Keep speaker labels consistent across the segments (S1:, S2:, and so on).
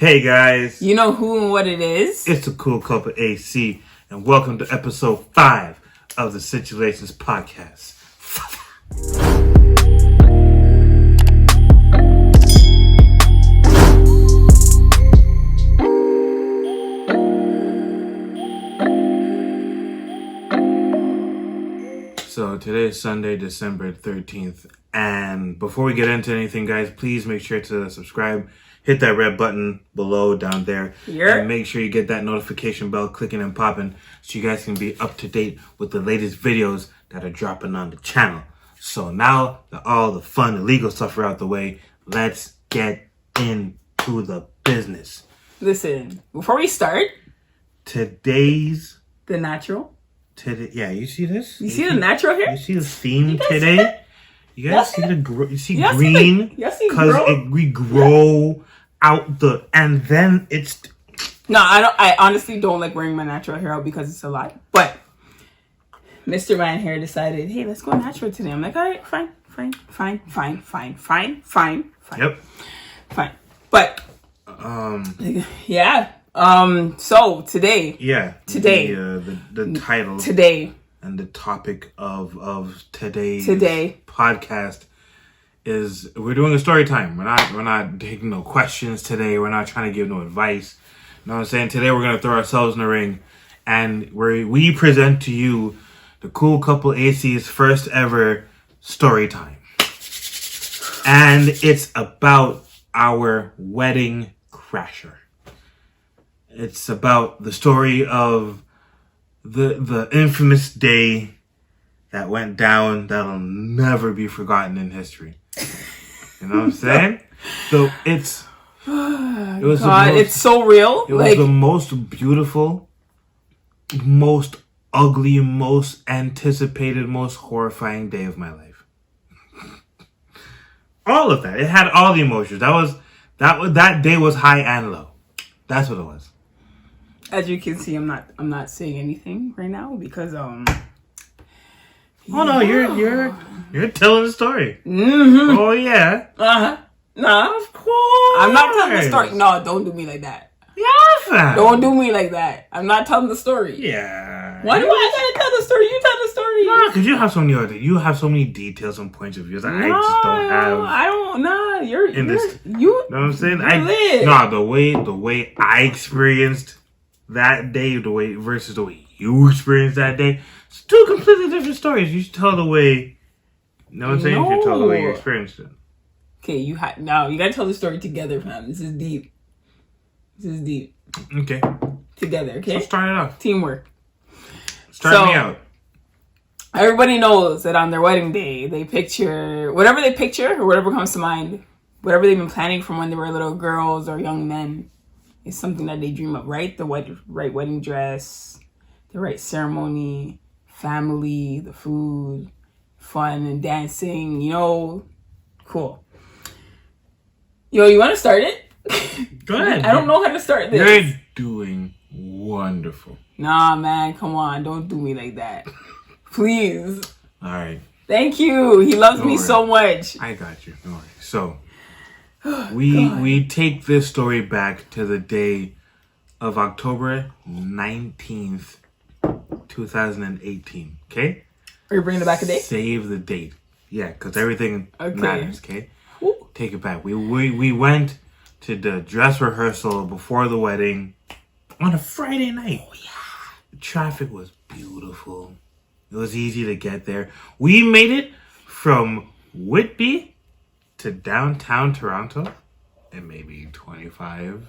S1: Hey guys,
S2: You know who and what it is?
S1: it's the Cool Couple AC, and welcome to episode 5 of the Situations Podcast. So today is Sunday, December 13th, and before we get into anything, guys, please make sure to subscribe. Hit that red button below down there.
S2: Yeah.
S1: And make sure you get that notification bell clicking and popping so you guys can be up to date with the latest videos that are dropping on the channel. So now that all the fun, illegal stuff are out the way, let's get into the business.
S2: Listen, before we start,
S1: Today's...
S2: the natural.
S1: Yeah, you see this?
S2: You see the natural here?
S1: You see the theme
S2: guys see
S1: today?
S2: that?
S1: You guys see
S2: Y'all
S1: you see
S2: Y'all see
S1: green?
S2: y'all see
S1: Because
S2: grow?
S1: we grow out the... And then it's...
S2: No, I don't. I honestly don't like wearing my natural hair out because it's a lot. But Mr. Man here decided, hey, let's go natural today. I'm like, all right, fine.
S1: Yep.
S2: Fine. But yeah. So today.
S1: Yeah.
S2: Today.
S1: The title
S2: Today.
S1: and the topic of today's
S2: Today.
S1: podcast is we're doing a story time. We're not taking no questions today. We're not trying to give no advice. You know what I'm saying? Today we're gonna throw ourselves in the ring and we present to you the Cool Couple AC's first ever story time. And it's about our wedding crasher. It's about the story of the infamous day that went down that'll never be forgotten in history. You know what I'm saying? So it was
S2: God, it's so real.
S1: it was the most beautiful, most ugly, most anticipated, most horrifying day of my life. All of that. It had all the emotions. That day was high and low. That's what it was.
S2: As you can see, I'm not saying anything right now because
S1: Oh no, you're telling the story.
S2: Mm-hmm.
S1: Oh yeah.
S2: Nah,
S1: Of course.
S2: I'm not telling the story. No, don't do me like that.
S1: Yeah, fam.
S2: Don't do me like that. I'm not telling the story.
S1: Yeah.
S2: Why do I gotta tell the story? You tell the story.
S1: Because you have so many details and points of views that I just don't have.
S2: I don't. Nah,
S1: You
S2: you
S1: know what I'm saying?
S2: You're lit.
S1: The way I experienced that day, versus the way you experienced that day, it's two completely different stories. You should tell the way. You know what I'm saying? You should tell the way you experienced it.
S2: Okay, you gotta tell the story together, fam. This is deep.
S1: Okay.
S2: Together, okay?
S1: So start it off.
S2: Teamwork.
S1: Start me out.
S2: Everybody knows that on their wedding day, they picture whatever they picture or whatever comes to mind, whatever they've been planning from when they were little girls or young men, is something that they dream of, right? The right wedding dress, the right ceremony, family, the food, fun and dancing, cool. Yo, you want to start it?
S1: Go ahead.
S2: I don't know how to start this.
S1: You're doing wonderful.
S2: Nah, man, come on. Don't do me like that. Please.
S1: All right.
S2: Thank you. He loves me
S1: worry.
S2: so much.
S1: I got you. Don't worry. So, we take this story back to the day of October 19th, 2018. Okay?
S2: Are you bringing it back a day?
S1: Save the date. Yeah, because everything matters. Okay?
S2: Ooh.
S1: Take it back. We went to the dress rehearsal before the wedding on a Friday night. Oh yeah. The traffic was beautiful. It was easy to get there. We made it from Whitby to downtown Toronto in maybe 25,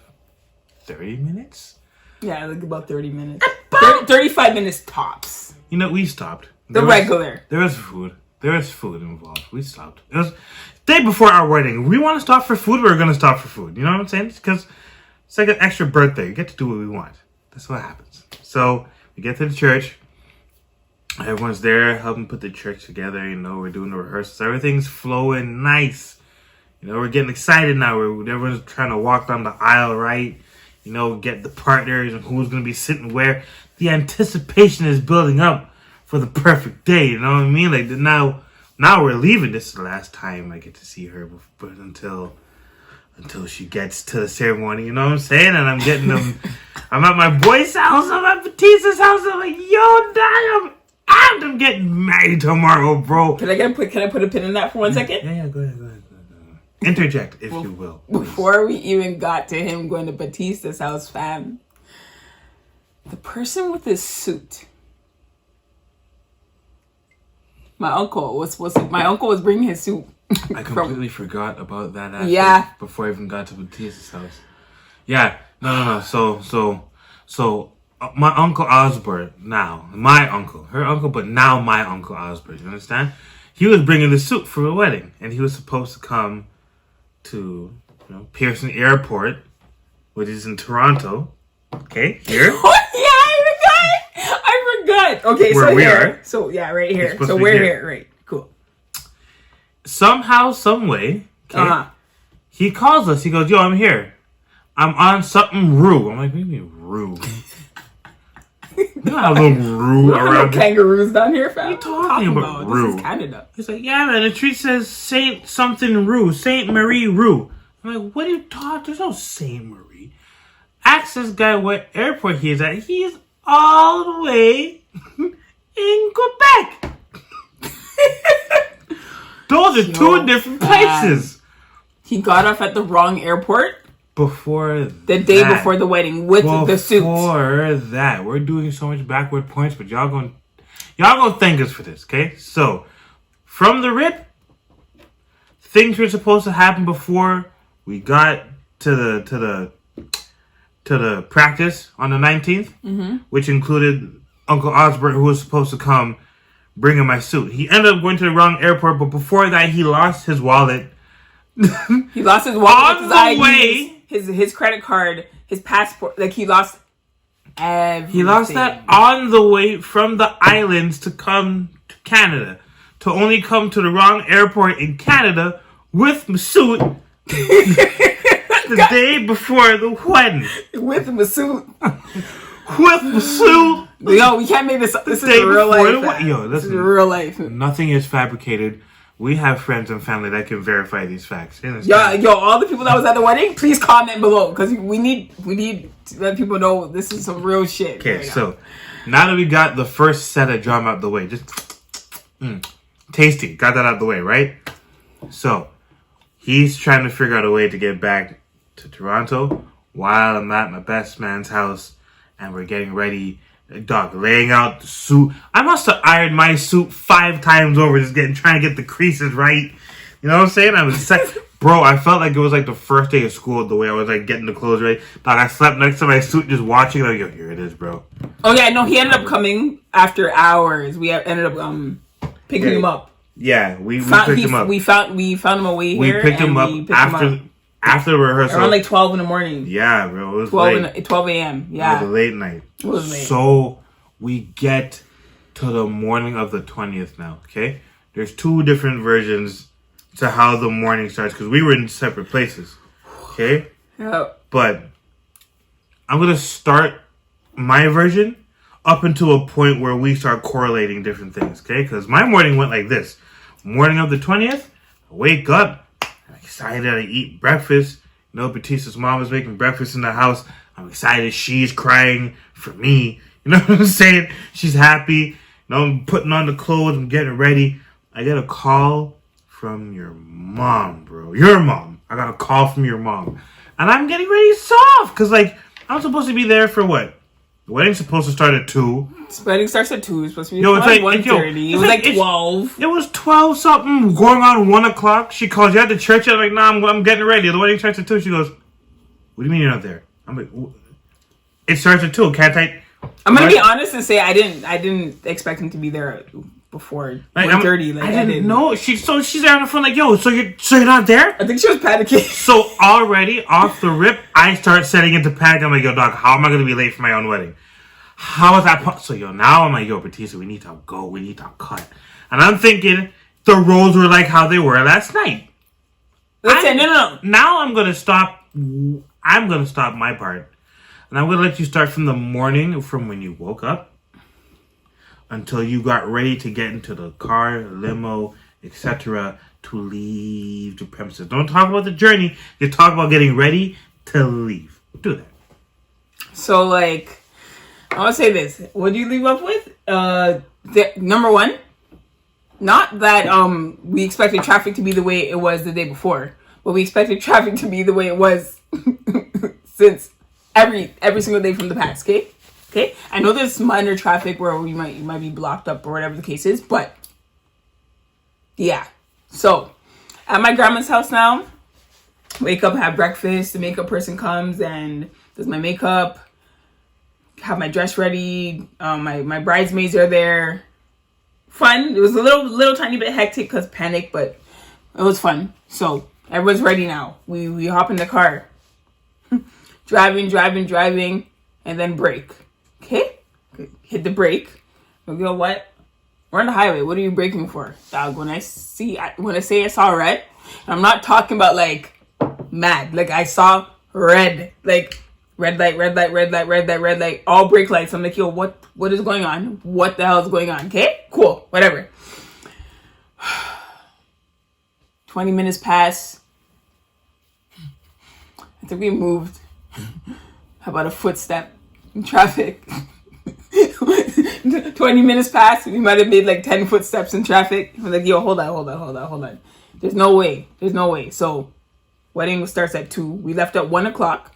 S1: 30 minutes.
S2: Yeah, like about 30 minutes. 35 minutes tops.
S1: You know, we stopped.
S2: Regular.
S1: There was food. There was food involved. We stopped. It was day before our wedding. We want to stop for food. We're going to stop for food. You know what I'm saying? Because it's like an extra birthday. You get to do what we want. That's what happens. So we get to the church. Everyone's there helping put the church together. We're doing the rehearsals. Everything's flowing nice. We're getting excited now. Everyone's trying to walk down the aisle, right? Get the partners and who's going to be sitting where. The anticipation is building up for the perfect day. You know what I mean? Like now we're leaving. This is the last time I get to see her, but until until she gets to the ceremony. You know what I'm saying? And I'm getting them. I'm at my boy's house. I'm at Batista's house. I'm like, yo, Dad, I'm getting married tomorrow, bro.
S2: Can I put a pin in that for 1 second?
S1: Yeah, go ahead. Interject, if you will. Please.
S2: Before we even got to him going to Batista's house, fam, the person with his suit, my uncle was bringing his suit.
S1: I completely forgot about that aspect.
S2: Yeah.
S1: Before I even got to Batista's house. Yeah. No. So my Uncle Osbert now, my uncle, her uncle, but now my Uncle Osbert, you understand? He was bringing the suit for the wedding, and he was supposed to come to, Pearson Airport, which is in Toronto. Okay, here.
S2: I forgot. Okay,
S1: Where
S2: so
S1: we
S2: here.
S1: are.
S2: So yeah, right here.
S1: supposed
S2: So
S1: to be
S2: we're
S1: here.
S2: here. Right. Cool.
S1: Somehow, some way, okay, he calls us. He goes, yo, I'm here. I'm on something Rue. I'm like, what do you mean Rue? You don't have no Rue around here.
S2: Kangaroos down here, fam.
S1: What are you talking about, Rue?
S2: This is Canada.
S1: He's like, yeah, man, the tree says Saint something Rue, Saint Marie Rue. I'm like, what are you talking? There's no Saint Marie. Ask this guy what airport he is at. He's all the way in Quebec. Those are two different places.
S2: He got off at the wrong airport
S1: Before
S2: the day before the wedding with the suit.
S1: Before that, we're doing so much backward points, but y'all gonna thank us for this, okay? So, from the rip, things were supposed to happen before we got to the practice on the 19th, which included Uncle Osbert, who was supposed to come bringing my suit. He ended up going to the wrong airport, but before that, he lost his wallet.
S2: He lost his wallet,
S1: On the way,
S2: his credit card, his passport. Like he lost everything.
S1: he lost that on the way from the islands to come to Canada, to only come to the wrong airport in Canada with Masood the day before the wedding.
S2: With Masood.
S1: With Masood.
S2: Yo, we can't make this up. This is
S1: day
S2: real
S1: before
S2: life. This is
S1: listen,
S2: real life.
S1: nothing is fabricated. We have friends and family that can verify these facts.
S2: Yo, all the people that was at the wedding, please comment below because we need to let people know this is some real shit.
S1: Okay,
S2: right
S1: so now that we got the first set of drama out the way, just tasty, got that out the way, right? So he's trying to figure out a way to get back to Toronto while I'm at my best man's house and we're getting ready. Dog, laying out the suit. I must have ironed my suit 5 times over, just trying to get the creases right. You know what I'm saying? I was bro, I felt like it was like the first day of school the way I was like getting the clothes ready. Dog, I slept next to my suit just watching it. Like, yo, here it is, bro.
S2: Oh yeah, no, he ended up coming after hours. We ended up picking him up.
S1: Yeah, we picked him up.
S2: We found him away here.
S1: We picked him up after the rehearsal.
S2: Around like 12 in the morning.
S1: Yeah, bro, it was
S2: 12 a.m. Yeah,
S1: it was a late night.
S2: It was late.
S1: So we get to the morning of the 20th now. Okay, there's 2 different versions to how the morning starts because we were in separate places. Okay,
S2: yeah.
S1: But I'm gonna start my version up until a point where we start correlating different things. Okay, because my morning went like this: morning of the 20th, I wake up, I'm excited, I eat breakfast. You know, Batista's mom is making breakfast in the house. I'm excited. She's crying for me. You know what I'm saying? She's happy. You know, I'm putting on the clothes. I'm getting ready. I get a call from your mom, bro. Your mom. I got a call from your mom. And I'm getting ready soft. Because, like, I'm supposed to be there for what? The wedding's supposed to start at 2.
S2: The wedding starts at 2. It's supposed to be
S1: it's like
S2: 1:30. It was like 12.
S1: It was 12 something going on 1 o'clock. She calls you at the church. I'm like, nah, I'm getting ready. The wedding starts at 2. She goes, what do you mean you're not there? I'm like, it starts at 2. Can't I?
S2: I'm gonna be honest and say I didn't expect him to be there before 1:30. Like
S1: I didn't know. She's there on the phone like, yo, so you're not there?
S2: I think she was panicking.
S1: So already off the rip, I start setting into panic. I'm like, yo, dog, how am I gonna be late for my own wedding? How is that so now I'm like, yo, Batista, we need to go. We need to cut. And I'm thinking the roles were like how they were last night.
S2: Listen, no.
S1: Now I'm gonna stop my part. And I'm going to let you start from the morning, from when you woke up, until you got ready to get into the car, limo, etc., to leave the premises. Don't talk about the journey. Just talk about getting ready to leave. Do that.
S2: So, like, I want to say this. What do you leave up with? Number one, not that we expected traffic to be the way it was the day before, but we expected traffic to be the way it was since every single day from the past. Okay. I know there's minor traffic where you might be blocked up or whatever the case is, but yeah. So at my grandma's house now, wake up, have breakfast. The makeup person comes and does my makeup. Have my dress ready. My bridesmaids are there. Fun. It was a little tiny bit hectic because panic, but it was fun. So everyone's ready now. We hop in the car. driving, and then brake. Okay? Hit the brake. We go, what? We're on the highway. What are you braking for? Dog, when I say I saw red, I'm not talking about like mad. Like I saw red. Like red light, all brake lights. I'm like, yo, what is going on? What the hell is going on? Okay? Cool. Whatever. 20 minutes pass. I think we moved about a footstep in traffic. 20 minutes pass. We might have made like 10 footsteps in traffic. I'm like, yo, hold on. There's no way. So wedding starts at 2. We left at 1 o'clock.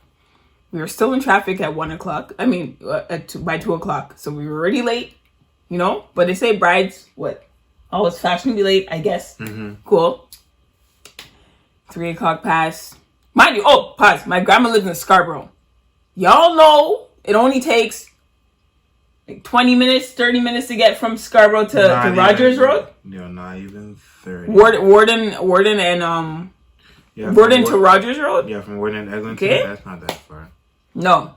S2: We were still in traffic at 1 o'clock. I mean, by 2 o'clock. So we were already late, you know? But they say brides, always fashionably late, I guess. Mm-hmm. Cool. 3 o'clock pass. Mind you, pause. My grandma lives in Scarborough. Y'all know it only takes like 20 minutes, 30 minutes to get from Scarborough to Rogers Road.
S1: No, not even 30.
S2: Warden and Warden to Rogers Road?
S1: Yeah, from Warden to Eglinton. Okay. That's not that far.
S2: No.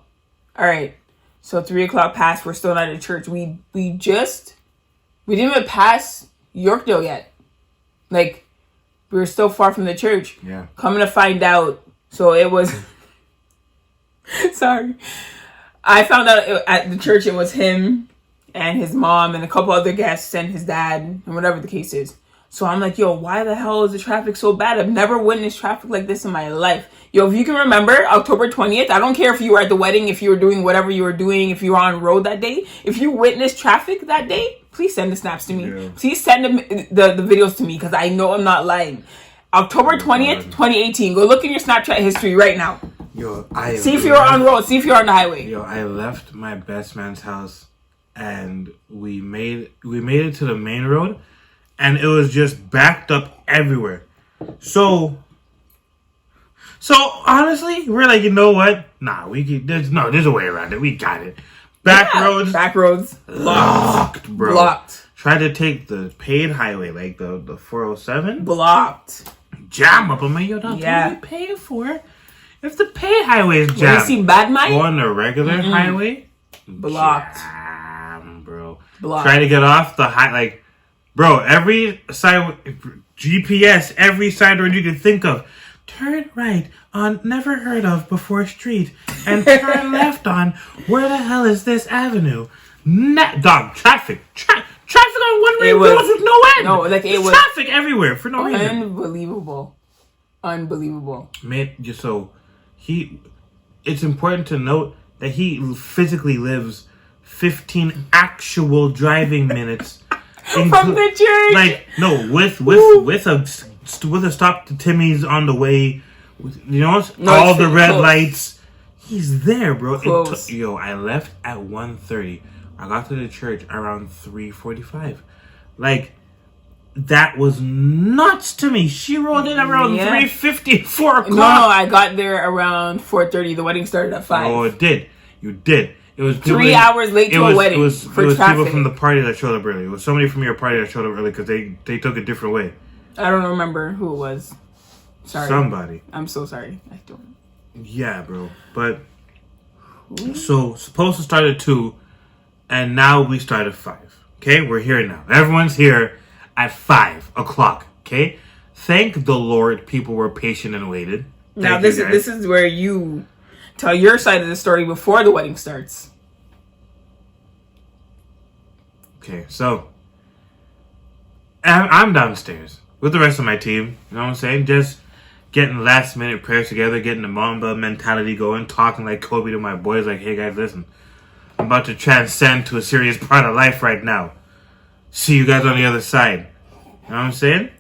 S2: All right. So 3 o'clock passed. We're still not at church. We didn't even pass Yorkdale yet. Like, we were still far from the church.
S1: Yeah.
S2: Coming to find out. So it was... Sorry. I found out at the church it was him and his mom and a couple other guests and his dad and whatever the case is. So I'm like, yo, why the hell is the traffic so bad? I've never witnessed traffic like this in my life. Yo, if you can remember, October 20th, I don't care if you were at the wedding, if you were doing whatever you were doing, if you were on road that day. If you witnessed traffic that day, please send the snaps to me. Yeah. Please send the videos to me because I know I'm not lying. October 20th, 2018. Go look in your Snapchat history right now.
S1: Yo,
S2: see if you're on road. See if you're on the highway.
S1: Yo, I left my best man's house and we made it to the main road. And it was just backed up everywhere. So honestly, we're like, you know what? Nah, there's a way around it. We got it. Back roads.
S2: Locked,
S1: bro.
S2: Blocked.
S1: Tried to take the paid highway, like the 407.
S2: Blocked.
S1: Jam up. I'm like, yo, that's what we paid for. If the paid highway is jammed.
S2: When you see bad mind?
S1: Go on the regular highway.
S2: Blocked.
S1: Jam, bro.
S2: Blocked.
S1: Try to get off the high, like... Bro, every side GPS, every side road you can think of. Turn right on never heard of before street and turn left on where the hell is this avenue? Dog, traffic on one-way roads with no end.
S2: No, like it was
S1: traffic everywhere for no reason.
S2: Unbelievable.
S1: Man, so it's important to note that he physically lives 15 actual driving minutes.
S2: From the church,
S1: like no, with a stop to Timmy's on the way, all the red lights. He's there, bro. I left at 1:30. I got to the church around 3:45. Like that was nuts to me. She rolled in around 3:50, 4 o'clock.
S2: No, I got there around 4:30. The wedding started at 5.
S1: Oh, it did. You did. It was
S2: 3 hours late to a wedding. It was
S1: people from the party that showed up early. It was somebody from your party that showed up early because they took a different way.
S2: I don't remember who it was. Sorry.
S1: Somebody.
S2: I'm so sorry. I don't.
S1: Yeah, bro. But so supposed to start at 2, and now we start at 5. Okay, we're here now. Everyone's here at 5 o'clock. Okay, thank the Lord, people were patient and waited.
S2: Now this is where you tell your side of the story before the wedding starts.
S1: Okay, so I'm downstairs. with the rest of my team. You know what I'm saying? Just getting last minute prayers together, getting the Mamba mentality going, talking like Kobe to my boys, like, hey guys, listen, I'm about to transcend to a serious part of life right now. See you guys on the other side. You know what I'm saying?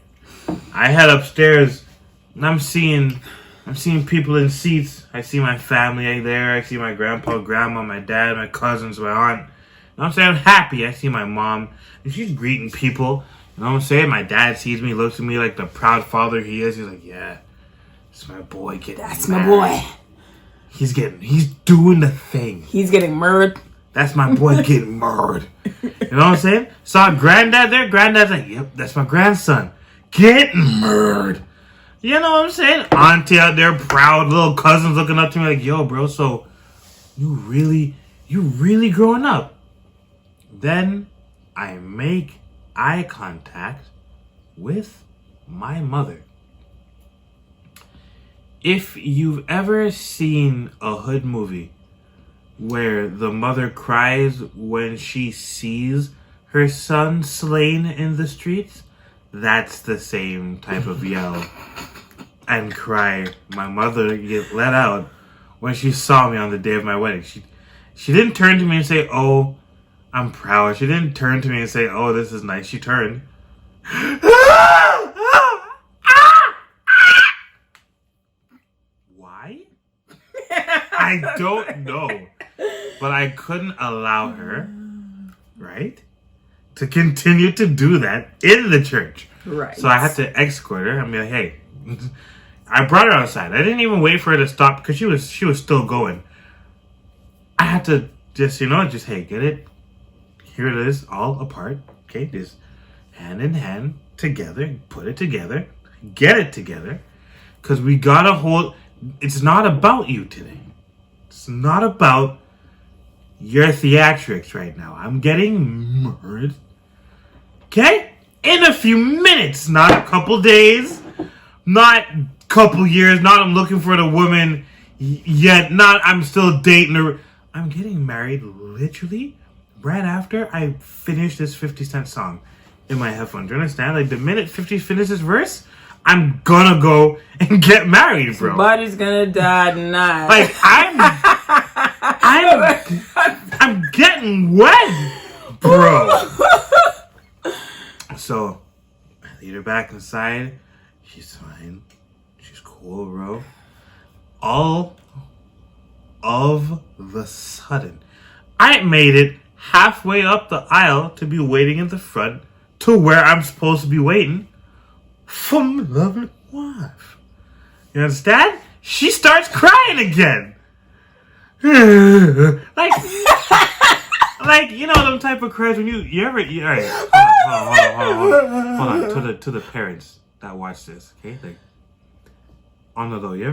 S1: I head upstairs and I'm seeing people in seats. I see my family there. I see my grandpa, grandma, my dad, my cousins, my aunt. You know what I'm saying? I'm happy. I see my mom and she's greeting people. You know what I'm saying? My dad sees me, looks at me like the proud father he is. He's like, yeah, it's my boy getting
S2: That's
S1: married.
S2: my boy.
S1: He's doing the thing.
S2: He's getting murdered.
S1: That's my boy getting murdered. You know what I'm saying? Saw granddad there. Granddad's like, yep, that's my grandson. Getting murdered. You know what I'm saying? Auntie out there, proud little cousins looking up to me like, yo, bro, so you really growing up. Then I make eye contact with my mother. If you've ever seen a hood movie where the mother cries when she sees her son slain in the streets, that's the same type of yell and cry my mother get let out when she saw me on the day of my wedding. She didn't turn to me and say, oh, I'm proud. She didn't turn to me and say, oh, this is nice. She turned. Why? I don't know. But I couldn't allow her, right, to continue to do that in the church.
S2: Right.
S1: So I had to escort her and be like, hey, I brought her outside. I didn't even wait for her to stop because she was still going. I had to just, hey, get it. Here it is, all apart. Okay, just hand in hand together, put it together, get it together. Because we gotta hold, it's not about you today. It's not about your theatrics right now. I'm getting murdered. Okay? In a few minutes, not a couple days, not a couple years, not I'm looking for the woman yet, not I'm still dating her. I'm getting married literally right after I finish this 50 Cent song in my headphones. Do you understand? Like the minute 50 finishes verse, I'm gonna go and get married, bro.
S2: Somebody's gonna die tonight.
S1: Like I'm getting wet, bro. So I lead her back inside. She's fine. She's cool, bro. All of the sudden, I made it halfway up the aisle to be waiting in the front to where I'm supposed to be waiting for my lovely wife. You understand? She starts crying again. like you know them type of cries when you ever all right, hold on to the parents that watch this, okay? Like on the low, you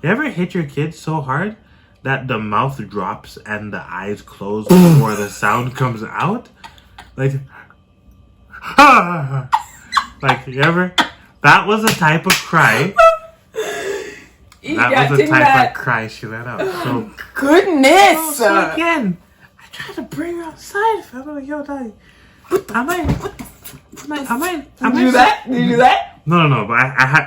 S1: ever hit your kid so hard that the mouth drops and the eyes close before the sound comes out? Like like you ever? That was the type of cry. That was the type of cry she let out. So
S2: goodness.
S1: So again, I tried to bring her outside. I'm like, yo, daddy, am I? Did you do that?
S2: Did you do that?
S1: No. But I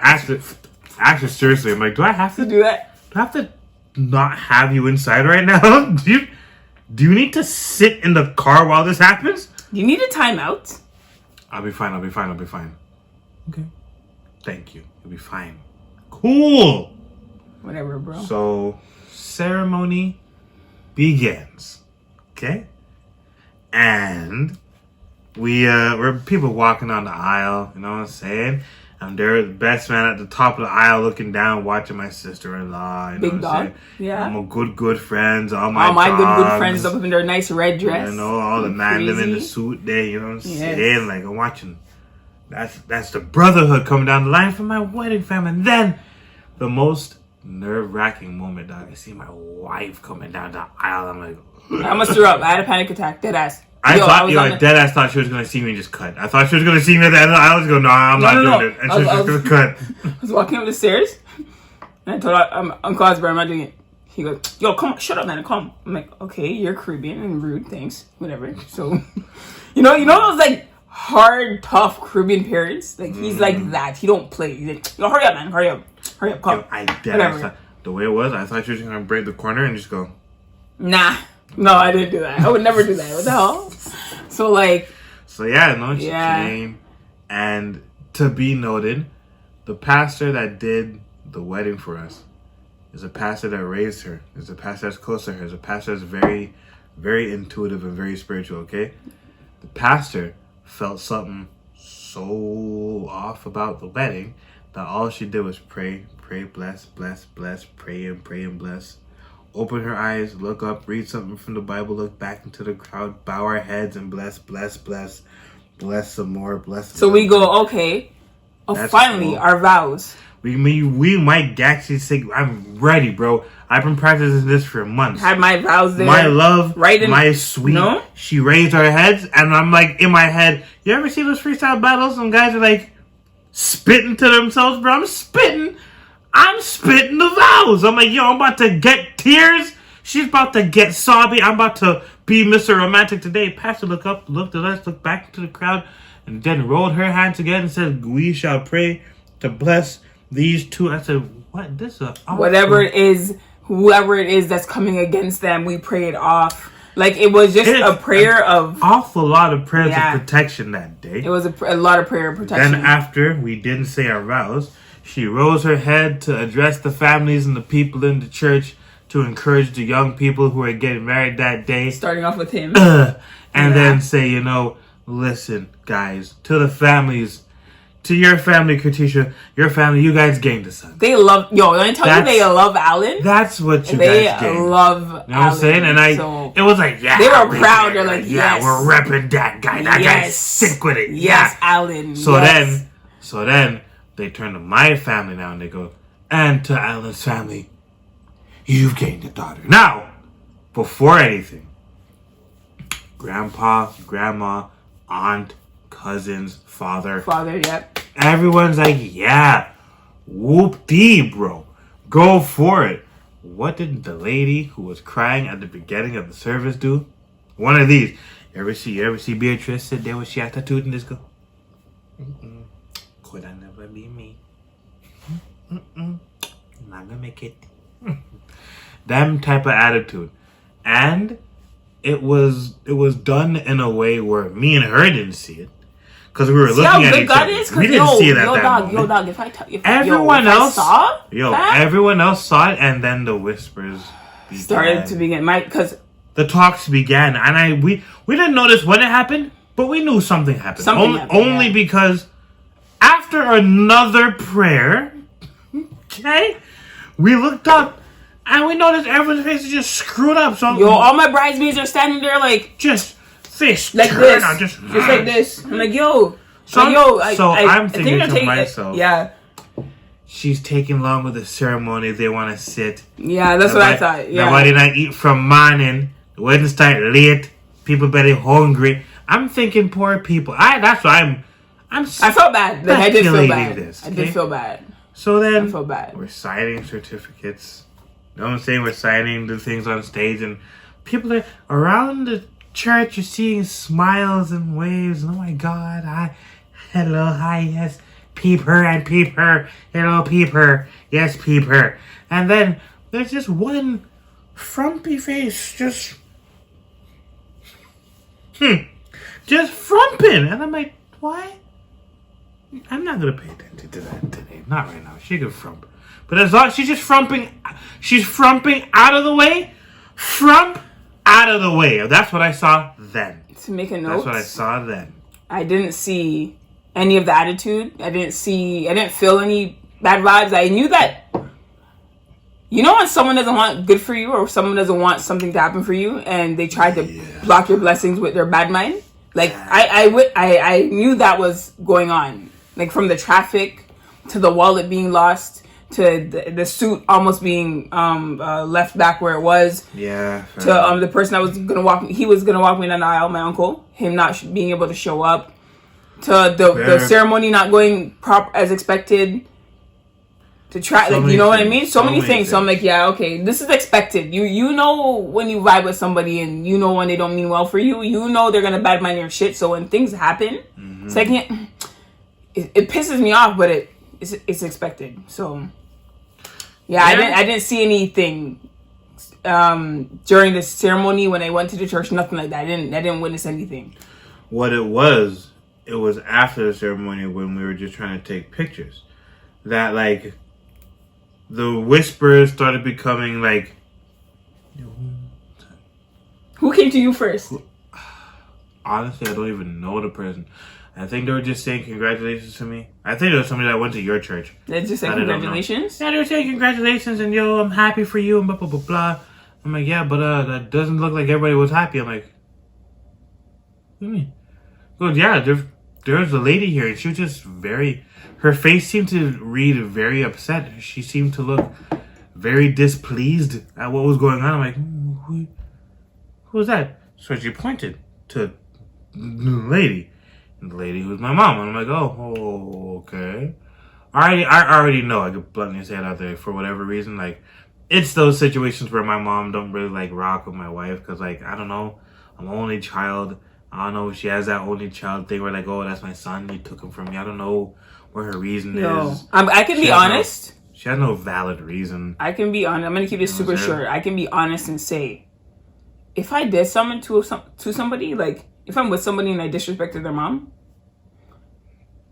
S1: asked her seriously. I'm like, do I have to
S2: do that?
S1: Do I have to not have you inside right now? Do you need to sit in the car while this happens?
S2: Do you need a timeout?
S1: I'll be fine. Okay. Thank you. You'll be fine. Cool.
S2: Whatever, bro.
S1: So, ceremony begins. Okay? And we're people walking on the aisle, you know what I'm saying? I'm there, the best man at the top of the aisle looking down, watching my sister-in-law. You know
S2: Big
S1: what
S2: dog.
S1: I'm saying?
S2: Yeah.
S1: I'm a good friends, all my
S2: good friends up in their nice red dress.
S1: You know, all the man them in the suit there, you know what I'm saying? Like, I'm watching. That's the brotherhood coming down the line for my wedding family. And then, the most nerve-wracking moment, dog. I see my wife coming down the aisle. I'm like,
S2: I almost threw up. I had a panic attack. Dead ass.
S1: I dead ass thought she was gonna see me and just cut. I thought she was gonna see me at the end of the aisle and go, no, I'm not doing it. And she was just gonna cut.
S2: I was walking up the stairs and I told Uncle Osborne, I'm not doing it. He goes, yo, come on, shut up, man, come. I'm like, okay, you're Caribbean and rude, thanks, whatever. So, you know those like hard, tough Caribbean parents. Like he's like that. He don't play. He's like, yo, hurry up, man, hurry up, come.
S1: Yo, the way it was, I thought you were just gonna break the corner and just go.
S2: Nah, no, I didn't do that. I would never do that. What the hell? So like.
S1: So she came, and to be noted, the pastor that did the wedding for us is a pastor that raised her. Is a pastor that's close to her. Is a pastor that's very, very intuitive and very spiritual. Okay, the pastor felt something so off about the wedding that all she did was pray, bless, pray and bless. Open her eyes, look up, read something from the Bible, look back into the crowd, bow our heads and bless some more, bless.
S2: So we go, okay. Oh, finally, cool. Our vows.
S1: We might actually say, I'm ready, bro. I've been practicing this for months.
S2: Had my vows there.
S1: My love,
S2: right
S1: my sweet. No? She raised our heads, and I'm like, in my head, you ever see those freestyle battles? Some guys are like, spitting to themselves, bro. I'm spitting the vows. I'm like, yo, I'm about to get tears. She's about to get sobby. I'm about to be Mr. Romantic today. Pastor looked up, looked at us, looked back into the crowd, and then rolled her hands again and said, we shall pray to bless these two. I said, what? This is awful.
S2: Whatever it is, whoever it is that's coming against them, we pray it off. Like, it was just a prayer of...
S1: awful lot of prayers of protection that day.
S2: It was a lot of prayer of protection.
S1: Then after we didn't say our vows, she rose her head to address the families and the people in the church, to encourage the young people who are getting married that day.
S2: Starting off with him.
S1: Then say, listen, guys, to the families, to your family, Katisha, your family, you guys gained a son.
S2: They love, let me tell you, they love Alan.
S1: That's what you guys gained.
S2: They love Alan.
S1: You know what I'm saying? And it was like, yeah.
S2: They were proud. They're like, yes.
S1: We're repping that guy. That guy's sick with it.
S2: Yes, Alan.
S1: So then, they turn to my family now and they go, and to Alan's family, you've gained a daughter. Now, before anything, grandpa, grandma, aunt, cousins, father.
S2: Yep.
S1: Everyone's like, yeah, whoop-dee, bro. Go for it. What did the lady who was crying at the beginning of the service do? One of these. You ever see Beatrice sit there with she attitude and just go, could I never be me? I'm not gonna make it. That type of attitude. And it was done in a way where me and her didn't see it. Because we were looking at each other. We didn't see it at that moment.
S2: Yo, dog, if I
S1: everyone else
S2: saw that,
S1: everyone else saw it, and then the whispers
S2: started to begin. Because
S1: the talks began, and we didn't notice when it happened, but we knew something happened. Only because after another prayer, okay, we looked up and we noticed everyone's faces just screwed up. So
S2: all my bridesmaids are standing there like
S1: just fish
S2: like this, just like this. I'm like, I'm
S1: thinking to myself, she's taking long with the ceremony. They want to sit.
S2: Yeah, that's what I thought. Yeah,
S1: nobody not eat from morning. The wedding start late. People better hungry. I'm thinking poor people. I
S2: felt bad. I did feel bad. I did feel bad.
S1: So then
S2: I feel bad.
S1: We're signing certificates. You know what I'm saying? We're signing the things on stage, and people are around the church. You're seeing smiles and waves. And, oh my God! Hello, hi, yes, peep her. Hello, peep her. Yes, peep her. And then there's just one frumpy face, just frumping, and I'm like, why? I'm not gonna pay attention to that today. Not right now. She could frump. But as long as she's just frumping, she's frumping out of the way. Frump out of the way. That's what I saw then.
S2: To make a note.
S1: That's what I saw then.
S2: I didn't see any of the attitude. I didn't feel any bad vibes. I knew that, when someone doesn't want good for you, or someone doesn't want something to happen for you, and they try to block your blessings with their bad mind. Like, I knew that was going on. Like, from the traffic, to the wallet being lost, to the suit almost being left back where it was.
S1: Yeah.
S2: To the person that was gonna walk me down the aisle, my uncle, him not being able to show up. To the ceremony not going as expected. to try,
S1: So
S2: like,
S1: many
S2: you know what I
S1: things.
S2: mean? So
S1: So
S2: many
S1: many
S2: things. So I'm
S1: things.
S2: like, yeah, okay, this is expected. You know when you vibe with somebody, and you know when they don't mean well for you. You know they're gonna bad mind your shit. So when things happen, it's like it pisses me off, but it's expected. So yeah,
S1: Yeah.
S2: I didn't see anything during the ceremony when I went to the church. Nothing like that. I didn't witness anything.
S1: What it was after the ceremony when we were just trying to take pictures. That like the whispers started becoming like,
S2: Who came to you first?
S1: honestly, I don't even know the person. I think they were just saying congratulations to me. I think it was somebody that went to your church.
S2: They just said
S1: I don't know.
S2: congratulations.
S1: Yeah, they were saying congratulations and yo, I'm happy for you and blah blah blah blah. I'm like, yeah, but that doesn't look like everybody was happy. I'm like, what do you mean? Well, yeah, there was a lady here and she was just her face seemed to read very upset. She seemed to look very displeased at what was going on. I'm like, who was that? So she pointed to the lady. And the lady was my mom. And I'm like, oh, okay. I already know. I could bluntly say it out there for whatever reason. Like, it's those situations where my mom don't really like rock with my wife because, like, I don't know. I'm an only child. I don't know if she has that only child thing where, like, oh, that's my son. You took him from me. I don't know what her reason is.
S2: I can be honest.
S1: She has no valid reason.
S2: I can be honest. I'm gonna keep this super
S1: what I'm saying?
S2: short. I can be honest and say, if I did something to somebody, like if I'm with somebody and I disrespected their mom,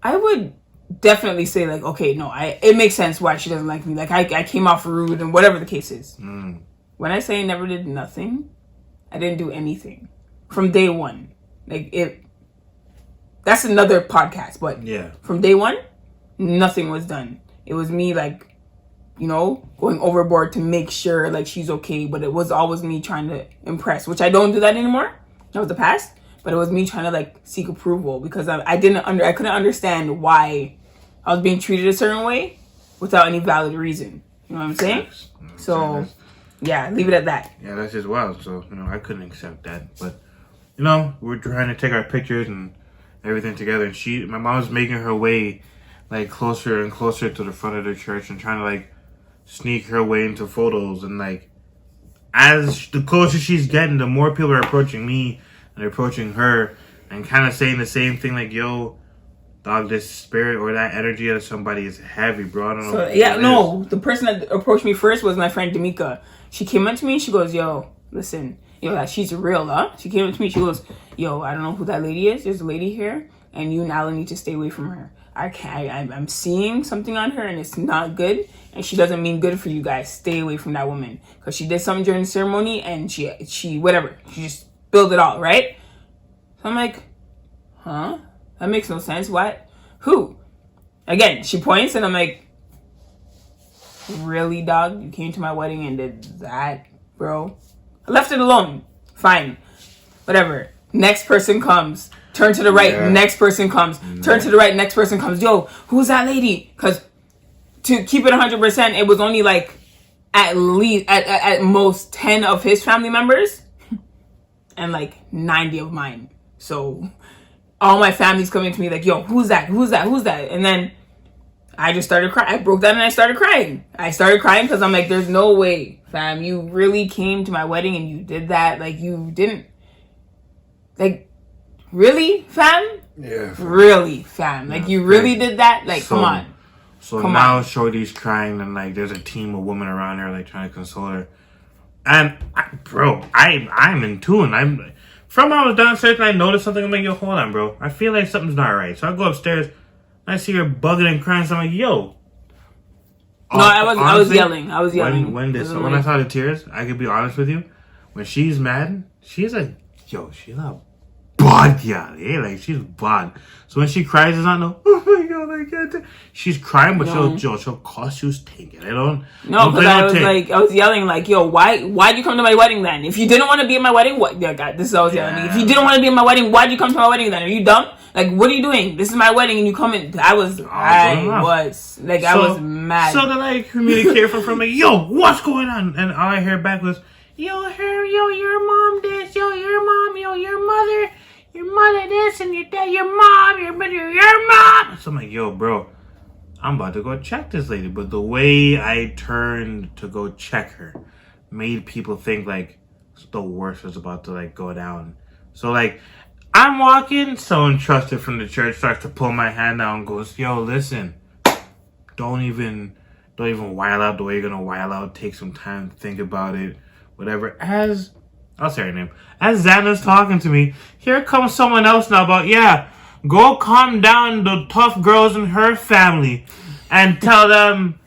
S2: I would definitely say like, okay, no, it makes sense why she doesn't like me. Like I came off rude and whatever the case is. When I say I never did nothing, I didn't do anything from day one. Like that's another podcast, but
S1: Yeah.
S2: from day one, nothing was done. It was me like, you know, going overboard to make sure like she's okay, but it was always me trying to impress, which I don't do that anymore. That was the past, but it was me trying to like seek approval because I couldn't understand why I was being treated a certain way without any valid reason. You know what I'm saying? So yeah, leave it at that.
S1: Yeah, that's just wild. So, I couldn't accept that. But, we're trying to take our pictures and everything together. And my mom's making her way, like, closer and closer to the front of the church and trying to, like, sneak her way into photos. And, like, as the closer she's getting, the more people are approaching me and approaching her and kind of saying the same thing, like, yo, dog, this spirit or that energy of somebody is heavy, bro. I don't know.
S2: So yeah, no, the person that approached me first was my friend D'Amica. She came up to me. She goes, "Yo, listen, she's real, huh?" She came up to me. She goes, "Yo, I don't know who that lady is. There's a lady here, and you and Alan need to stay away from her. I'm seeing something on her, and it's not good. And she doesn't mean good for you guys. Stay away from that woman because she did something during the ceremony, and she whatever. She just spilled it all, right?" So I'm like, "Huh? That makes no sense. What? Who?" Again, she points, and I'm like, really, dog? You came to my wedding and did that, bro? I left it alone. Fine. Whatever. Next person comes. Turn to the right.
S1: Yeah.
S2: Next person comes. Turn to the right. Next person comes. Yo, who's that lady? Because to keep it 100%, it was only like at least, at most 10 of his family members and like 90 of mine. So all my family's coming to me like, yo, who's that? Who's that? Who's that? And then I just started crying. I broke down and I started crying. I started crying because I'm like, there's no way, fam. You really came to my wedding and you did that. Like, you didn't. Like, really, fam?
S1: Yeah.
S2: Really, fam. Like, you really did that? Like, come on.
S1: So
S2: Come
S1: now
S2: on.
S1: Shorty's crying and, like, there's a team of women around her, like, trying to console her. And, I'm in tune. From when I was downstairs and I noticed something, I'm like, yo, hold on, bro. I feel like something's not right. So I go upstairs. I see her bugging and crying. So I'm like, yo.
S2: No, I was yelling. I was yelling.
S1: When I saw the tears, I could be honest with you. When she's mad, she's a bad girl, eh? Like, she's bad. So when she cries, it's not no, oh my god, I can't. She's crying, but she'll cause you stinking. I don't.
S2: No, because I was yelling like, yo, why'd you come to my wedding then? If you didn't want to be at my wedding, what? Yeah, God, this is what I was yelling. If you didn't want to be at my wedding, why'd you come to my wedding then? Are you dumb? Like, what are you doing? This is my wedding and you come in. I was mad.
S1: So then I communicated from like, yo, what's going on? And all I heard back was, yo, your mom this, yo, your mom, yo, your mother this, and your dad, your mom, your mother, your mom. So I'm like, yo, bro, I'm about to go check this lady. But the way I turned to go check her made people think like the worst was about to like go down. So like I'm walking, someone trusted from the church starts to pull my hand down and goes, yo, listen, don't even wild out the way you're gonna wild out. Take some time to think about it. Whatever. I'll say her name. As Xana's talking to me, here comes someone else now about, yeah, go calm down the tough girls in her family and tell them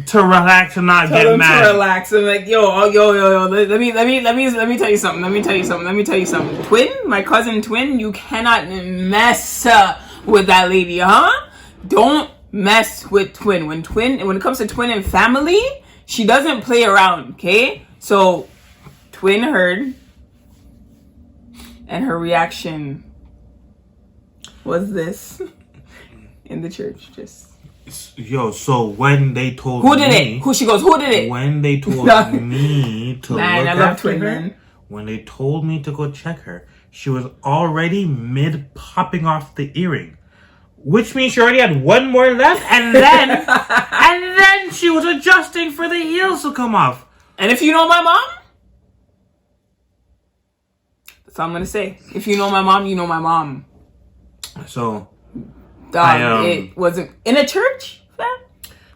S1: to relax and not get mad.
S2: To relax. I'm like, yo. Let me tell you something. Twin, my cousin Twin, you cannot mess with that lady, huh? Don't mess with Twin. When it comes to Twin and family, she doesn't play around. Okay, so Twin heard, and her reaction was this in the church, just.
S1: Yo, so when they told
S2: who did it? Who did it?
S1: When they told me to look after her, when they told me to go check her, she was already mid popping off the earring, which means she already had one more left, and then she was adjusting for the heels to come off.
S2: And if you know my mom, that's all I'm gonna say. If you know my mom, you know my mom.
S1: So.
S2: It wasn't in a church, fam?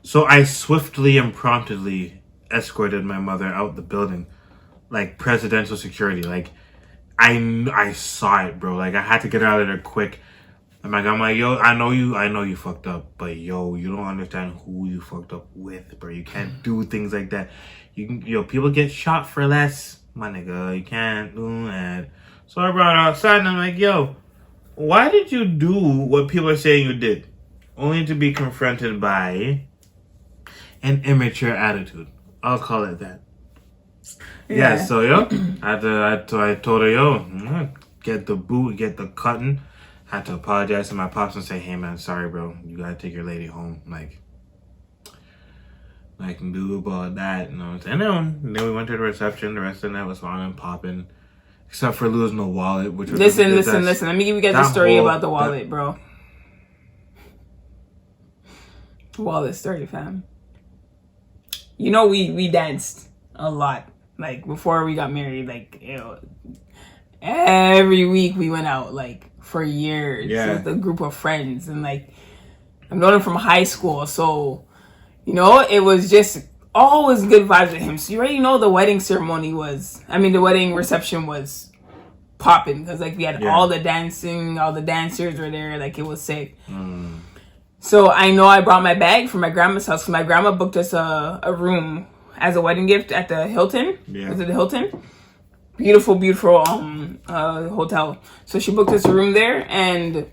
S1: So I swiftly and promptly escorted my mother out the building, like presidential security. Like I saw it, bro. Like I had to get her out of there quick. I'm like, yo, I know you fucked up, but yo, you don't understand who you fucked up with, bro. You can't do things like that. People get shot for less, my nigga. You can't do that. So I brought her outside and I'm like, yo, why did you do what people are saying you did? Only to be confronted by an immature attitude. I'll call it that. Yeah, so yo, I told her, yo, get the boot, get the cutting. Had to apologize to my pops and say, hey man, sorry bro, you gotta take your lady home. Like, I can do about that, you know what I'm saying? And then we went to the reception, the rest of the night was on and popping. Except for losing the wallet, which was
S2: listen. Let me give you guys a story about the wallet, bro. Wallet story, fam. You know, we danced a lot, like before we got married. Like, every week we went out, like for years, with a group of friends, and like I've known him from high school, so you know it was just. Always good vibes with him. So you already know the wedding reception was popping because like we had all the dancing, all the dancers were there. Like it was sick. So I know I brought my bag from my grandma's house. So my grandma booked us a room as a wedding gift at the Hilton. Yeah. Was it the Hilton? Beautiful hotel. So she booked us a room there, and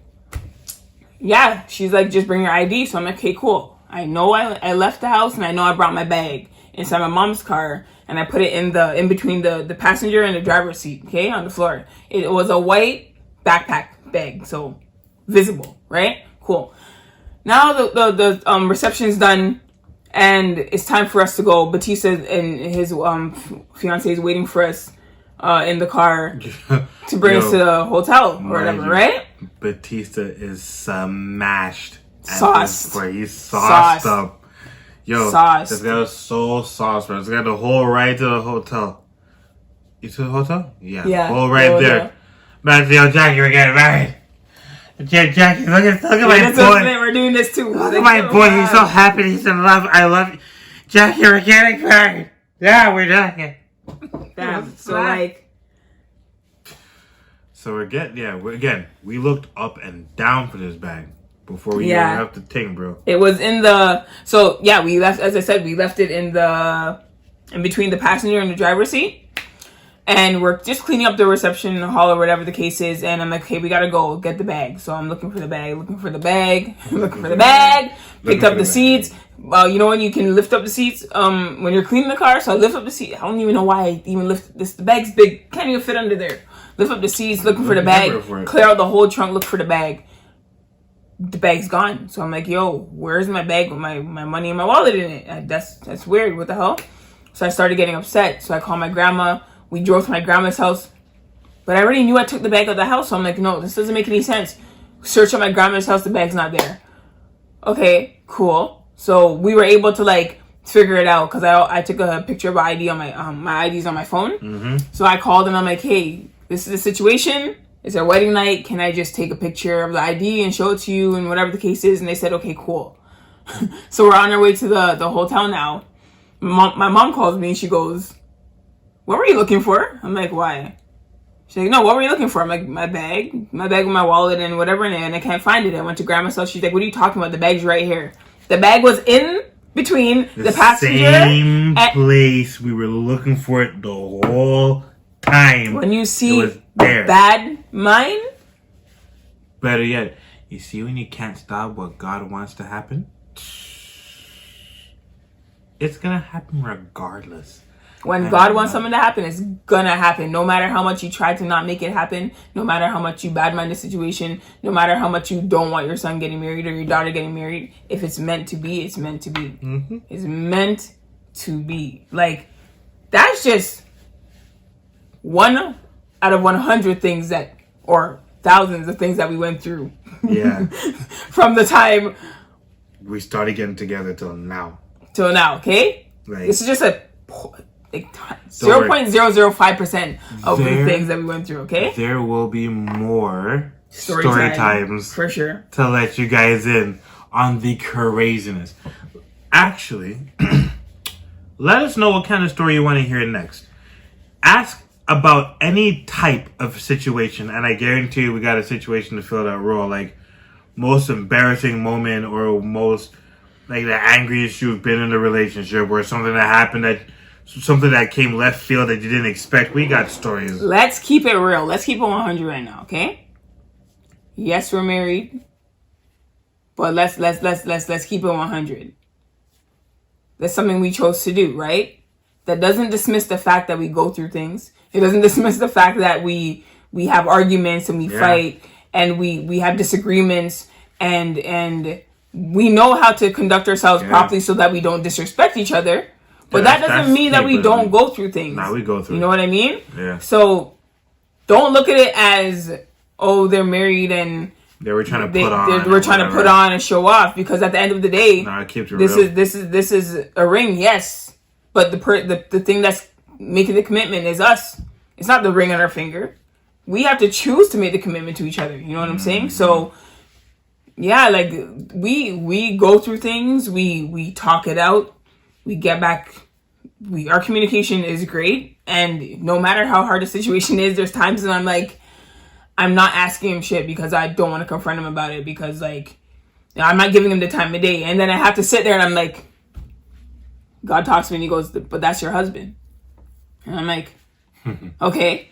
S2: yeah, she's like, just bring your ID. So I'm like, okay, cool. I know I left the house, and I know I brought my bag inside my mom's car, and I put it in between the passenger and the driver's seat, okay, on the floor. It was a white backpack bag, so visible, right? Cool. Now the reception's done, and it's time for us to go. Batista and his fiance is waiting for us in the car to bring us to the hotel or whatever, right?
S1: Batista is smashed.
S2: Sauced.
S1: He's sauced up. Yo, this guy was so sauced, bro. This guy the whole ride to the hotel. You to the hotel? Yeah. Whole ride there. Man, yo, Jackie, we're getting married. Jackie, look at my boy.
S2: We're doing this too.
S1: Look at my boy. He's so happy. He's in love. I love you. Jackie, we're getting married. Yeah, we're Jackie.
S2: Damn. So like.
S1: So we looked up and down for this bag. Before we even have to think, bro.
S2: It was in the... So, yeah, we left... As I said, we left it in between the passenger and the driver's seat. And we're just cleaning up the reception hall or whatever the case is. And I'm like, okay, we gotta go get the bag. So I'm looking for the bag. Picked up the seats. You know when you can lift up the seats when you're cleaning the car? So I lift up the seat. I don't even know why I even lift this. The bag's big. Can't even fit under there. Lift up the seats, looking for the bag. Clear out the whole trunk, look for the bag. The bag's gone. So I'm like, yo, where's my bag with my money and my wallet in it? That's weird. What the hell? So I started getting upset. So I called my grandma. We drove to my grandma's house. But I already knew I took the bag out of the house. So I'm like, no, this doesn't make any sense. Search at my grandma's house. The bag's not there. Okay, cool. So we were able to like figure it out because I took a picture of ID on my IDs on my phone. So I called and I'm like, hey, this is the situation. It's our wedding night. Can I just take a picture of the ID and show it to you and whatever the case is? And they said, okay, cool. So we're on our way to the hotel now. My mom calls me and she goes, what were you looking for? I'm like, why? She's like, no, what were you looking for? I'm like, my bag with my wallet and whatever in it, and I can't find it. I went to grab myself. She's like, what are you talking about? The bag's right here. The bag was in between the passenger
S1: same place we were looking for it the whole time.
S2: When you see
S1: it was there.
S2: Bad mind.
S1: Better yet, you see when you can't stop what God wants to happen? It's gonna happen regardless.
S2: When God wants something to happen, it's gonna happen. No matter how much you try to not make it happen, no matter how much you badmind the situation, no matter how much you don't want your son getting married or your daughter getting married, if it's meant to be, it's meant to be. Mm-hmm. It's meant to be. Like, that's just 1 out of 100 things that, or thousands of things that we went through.
S1: Yeah.
S2: From the time
S1: we started getting together till now.
S2: Okay?
S1: Like,
S2: this is just a 0.005% of the things that we went through, okay?
S1: There will be more story times
S2: for sure
S1: to let you guys in on the craziness. Actually, let us know what kind of story you want to hear next. Ask about any type of situation, and I guarantee you we got a situation to fill that role, like most embarrassing moment or most like the angriest you've been in a relationship, or something that happened that came left field that you didn't expect. We got stories.
S2: Let's keep it real. Let's keep it 100 right now, okay? Yes, we're married, but let's keep it 100. That's something we chose to do, right? That doesn't dismiss the fact that we go through things. It doesn't dismiss the fact that we have arguments and we fight and we have disagreements and we know how to conduct ourselves properly so that we don't disrespect each other. But that doesn't mean that we don't go through things.
S1: Nah, we go through.
S2: You know what I mean?
S1: Yeah.
S2: So don't look at it as, oh, they're married and
S1: they were trying to put on.
S2: We're trying to put on and show off, because at the end of the day, this is a ring, yes. But the thing that's making the commitment is us. It's not the ring on our finger. We have to choose to make the commitment to each other. You know what I'm saying? So yeah, like we go through things, we talk it out, we get back. Our communication is great, and no matter how hard the situation is, there's times when I'm like, I'm not asking him shit because I don't want to confront him about it, because like I'm not giving him the time of day, and then I have to sit there and I'm like, God talks to me and he goes, but that's your husband. And I'm like, okay,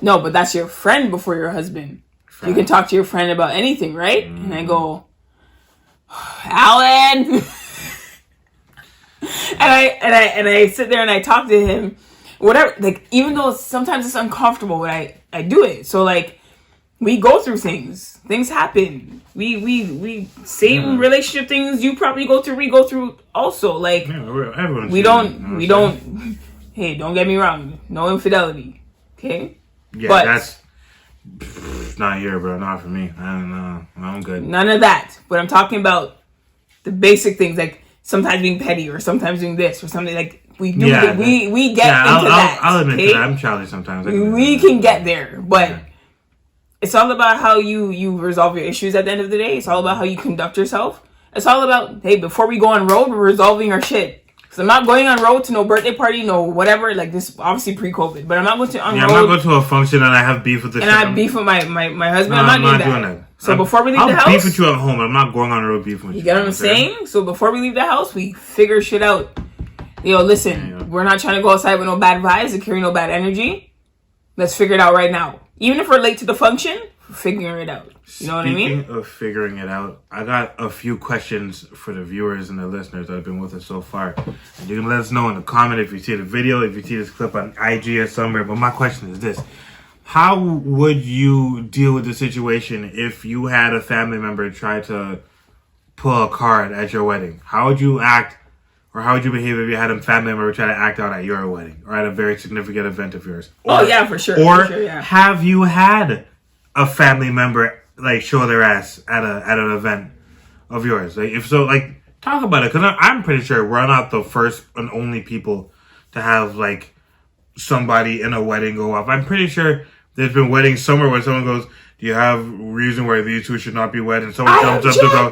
S2: no, but that's your friend before your husband. You can talk to your friend about anything, right? Mm-hmm. And I go, Alan. and I sit there and I talk to him, whatever. Like, even though sometimes it's uncomfortable, but I do it. So like, we go through things. Things happen. We same relationship things you probably go through. We go through also. Like, we don't. Hey, don't get me wrong. No infidelity. Okay.
S1: Yeah, but that's not here, bro. Not for me. I don't know. I'm good.
S2: None of that. But I'm talking about the basic things, like sometimes being petty or sometimes doing this or something. Like we do. We get into that.
S1: I'll admit to that. I'm childish sometimes.
S2: We can get there, but it's all about how you resolve your issues. At the end of the day, it's all about how you conduct yourself. It's all about, hey, before we go on road, we're resolving our shit. So I'm not going on road to no birthday party, no whatever. Like, this obviously pre-COVID, but I'm not going to road.
S1: I'm not going to a function and I have beef with the.
S2: And I have beef with my husband. I'm not doing that. So before we leave the house,
S1: I'll beef with you at home. I'm not going on road beef with you.
S2: You get what I'm saying? So before we leave the house, we figure shit out. Yo, listen, we're not trying to go outside with no bad vibes and carry no bad energy. Let's figure it out right now. Even if we're late to the function, we're figuring it out. You know what I mean?
S1: Speaking of figuring it out, I got a few questions for the viewers and the listeners that have been with us so far. And you can let us know in the comment if you see the video, if you see this clip on IG or somewhere. But my question is this. How would you deal with the situation if you had a family member try to pull a card at your wedding? How would you act, or how would you behave if you had a family member try to act out at your wedding or at a very significant event of yours?
S2: For sure.
S1: Or
S2: for sure,
S1: have you had a family member like show their ass at an event of yours? Like, if so, like, talk about it. Because I'm pretty sure we're not the first and only people to have, like, somebody in a wedding go off. I'm pretty sure there's been weddings somewhere where someone goes, do you have reason why these two should not be wed? And someone jumps up to go,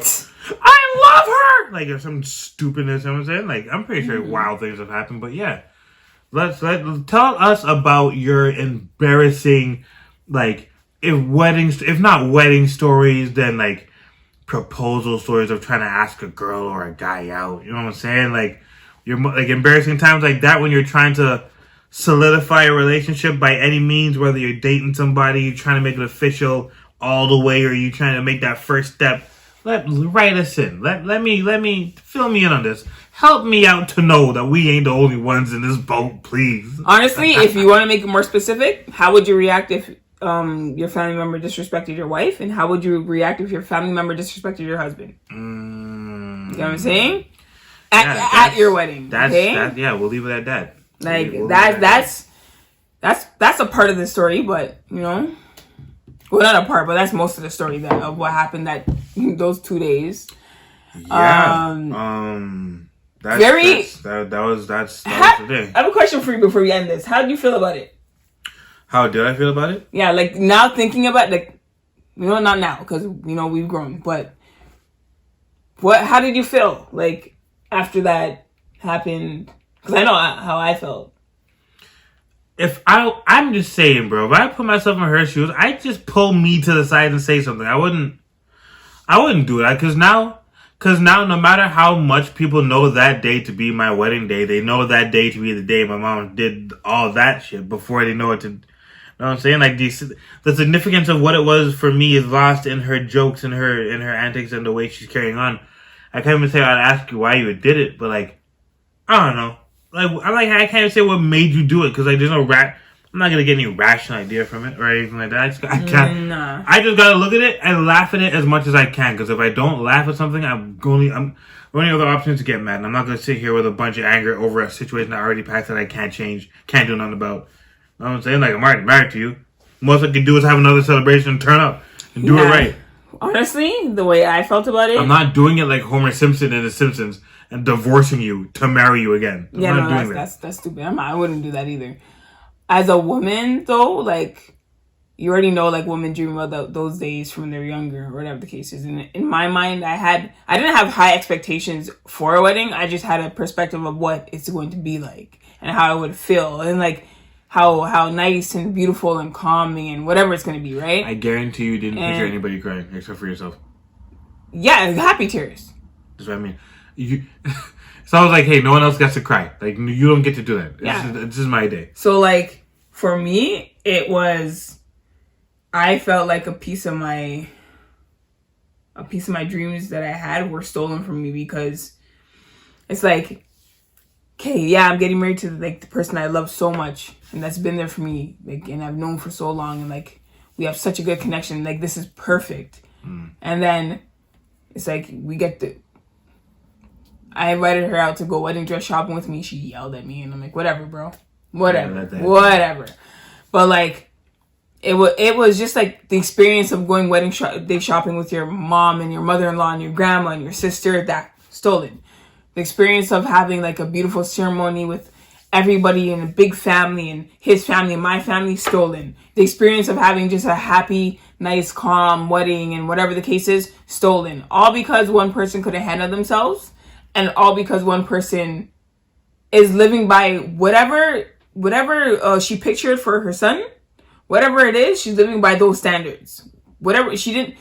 S1: I love her! Like, or some stupidness, you know what I'm saying? Like, I'm pretty sure wild things have happened. But yeah, let tell us about your embarrassing, like, if not wedding stories, then, like, proposal stories of trying to ask a girl or a guy out. You know what I'm saying? Like, like, embarrassing times like that when you're trying to solidify a relationship by any means, whether you're dating somebody, you're trying to make it official all the way, or you're trying to make that first step. Write us in. Let me fill me in on this. Help me out to know that we ain't the only ones in this boat, please.
S2: Honestly, if you want to make it more specific, how would you react if your family member disrespected your wife, and how would you react if your family member disrespected your husband? You know what I'm saying? At your wedding,
S1: yeah, we'll leave it at that.
S2: Like that's a part of the story, but you know, well, not a part, but that's most of the story of what happened those 2 days.
S1: Yeah. That's the day.
S2: I have a question for you before we end this. How did you feel about it?
S1: How did I feel about it?
S2: Yeah, like now thinking about like, you know, not now because you know we've grown, but how did you feel like after that happened? Because I know how I felt.
S1: I'm just saying, bro, if I put myself in her shoes, I'd just pull me to the side and say something. I wouldn't do that because now, no matter how much people know that day to be my wedding day, they know that day to be the day my mom did all that shit before they know it to. You know what I'm saying? Like, the significance of what it was for me is lost in her jokes and her antics and the way she's carrying on. I can't even say I'd ask you why you did it, but like, I don't know. I can't even say what made you do it because like there's no I'm not gonna get any rational idea from it or anything like that. I can't.
S2: Nah.
S1: I just gotta look at it and laugh at it as much as I can because if I don't laugh at something, I'm only other option is to get mad. And I'm not gonna sit here with a bunch of anger over a situation I already passed that I can't change, can't do nothing about. You know what I'm saying? Like, I'm already married to you. Most I can do is have another celebration and turn up and do it right.
S2: Honestly, the way I felt about it,
S1: I'm not doing it like Homer Simpson in The Simpsons and divorcing you to marry you again.
S2: That's stupid. I wouldn't do that either. As a woman, though, like, you already know, like, women dream about those days from when they're younger, or whatever the case is. And in my mind, I didn't have high expectations for a wedding. I just had a perspective of what it's going to be like and how I would feel and like how nice and beautiful and calming and whatever it's going to be, right?
S1: I guarantee you didn't picture anybody crying except for yourself.
S2: Yeah, happy tears.
S1: That's what I mean. So I was like, hey, no one else gets to cry. Like, you don't get to do that. This is my day.
S2: So, like, for me, I felt like a piece of my dreams that I had were stolen from me because it's like, okay, yeah, I'm getting married to like the person I love so much and that's been there for me, like, and I've known for so long, and like we have such a good connection. Like, this is perfect. And then it's like I invited her out to go wedding dress shopping with me. She yelled at me, and I'm like, whatever, bro, whatever. But like, it was just like the experience of going wedding day shopping with your mom and your mother-in-law and your grandma and your sister. That stolen. The experience of having like a beautiful ceremony with everybody in a big family and his family and my family, stolen. The experience of having just a happy, nice, calm wedding and whatever the case is, stolen. All because one person couldn't handle themselves. And all because one person is living by whatever she pictured for her son, whatever it is, she's living by those standards. Whatever she didn't.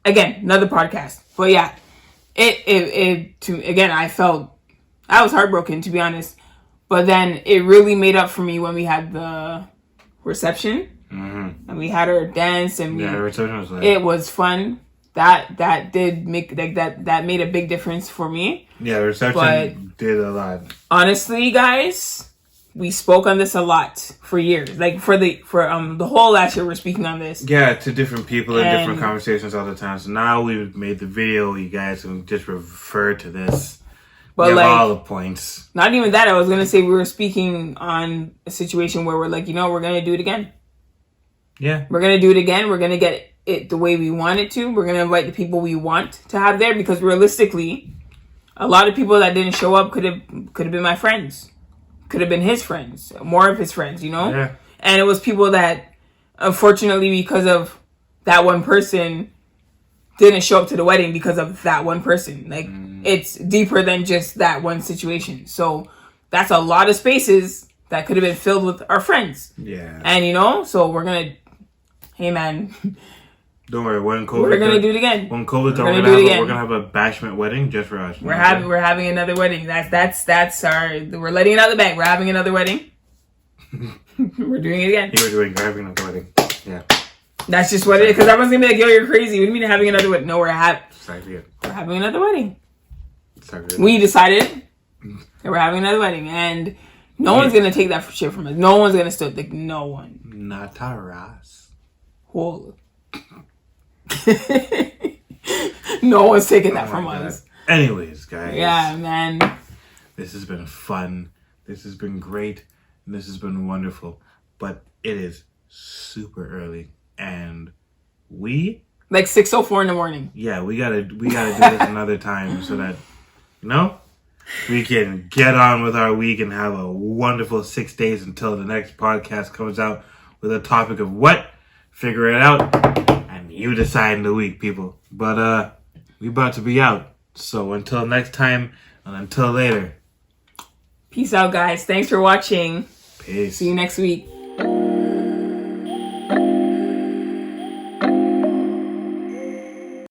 S2: Again, another podcast. But yeah, I was heartbroken, to be honest. But then it really made up for me when we had the reception and we had her dance and
S1: the reception was like,
S2: it was fun. That did make like that made a big difference for me.
S1: Yeah, the reception did a lot.
S2: Honestly, guys, we spoke on this a lot for years. Like for the whole last year, we're speaking on this.
S1: Yeah, to different people in different conversations all the time. So now we've made the video. You guys can just refer to this. But like all the points.
S2: Not even that. I was gonna say we were speaking on a situation where we're like, we're gonna do it again.
S1: Yeah,
S2: we're gonna do it again. We're gonna get it the way we want it to. We're gonna invite the people we want to have there, because realistically, a lot of people that didn't show up could have been my friends, could have been his friends, more of his friends, you know.
S1: Yeah.
S2: And it was people that, unfortunately, because of that one person, didn't show up to the wedding because of that one person. Like, it's deeper than just that one situation. So that's a lot of spaces that could have been filled with our friends.
S1: Yeah.
S2: And, you know, so we're going to, hey, man,
S1: Don't worry, when COVID,
S2: we're going to do it again.
S1: When COVID's
S2: We're
S1: over,
S2: gonna do it again.
S1: we're gonna have a bashment wedding just for us.
S2: We're having another wedding. That's our, we're letting it out of the bag. We're having another wedding. We're doing it again.
S1: We're having another wedding. Yeah.
S2: That's just what it is. Because everyone's going to be like, yo, you're crazy. What do you mean having another wedding? No, we're
S1: Exactly it.
S2: having another wedding.
S1: Exactly it.
S2: We decided that we're having another wedding. And no one's going to take that shit from us. No one's going to still think, no one.
S1: Not Taras.
S2: Whoa. No one's taking that from
S1: God.
S2: us.
S1: Anyways, guys.
S2: Yeah, man.
S1: This has been fun. This has been great. And this has been wonderful. But it is super early. And we
S2: Like 6:04 in the morning.
S1: yeah, we gotta do this another time so that, you know, we can get on with our week and have a wonderful 6 days until the next podcast comes out with a topic of what? Figure it out. And you decide in the week, people. But we about to be out. So until next time and until later.
S2: Peace out, guys. Thanks for watching.
S1: Peace.
S2: See you next week.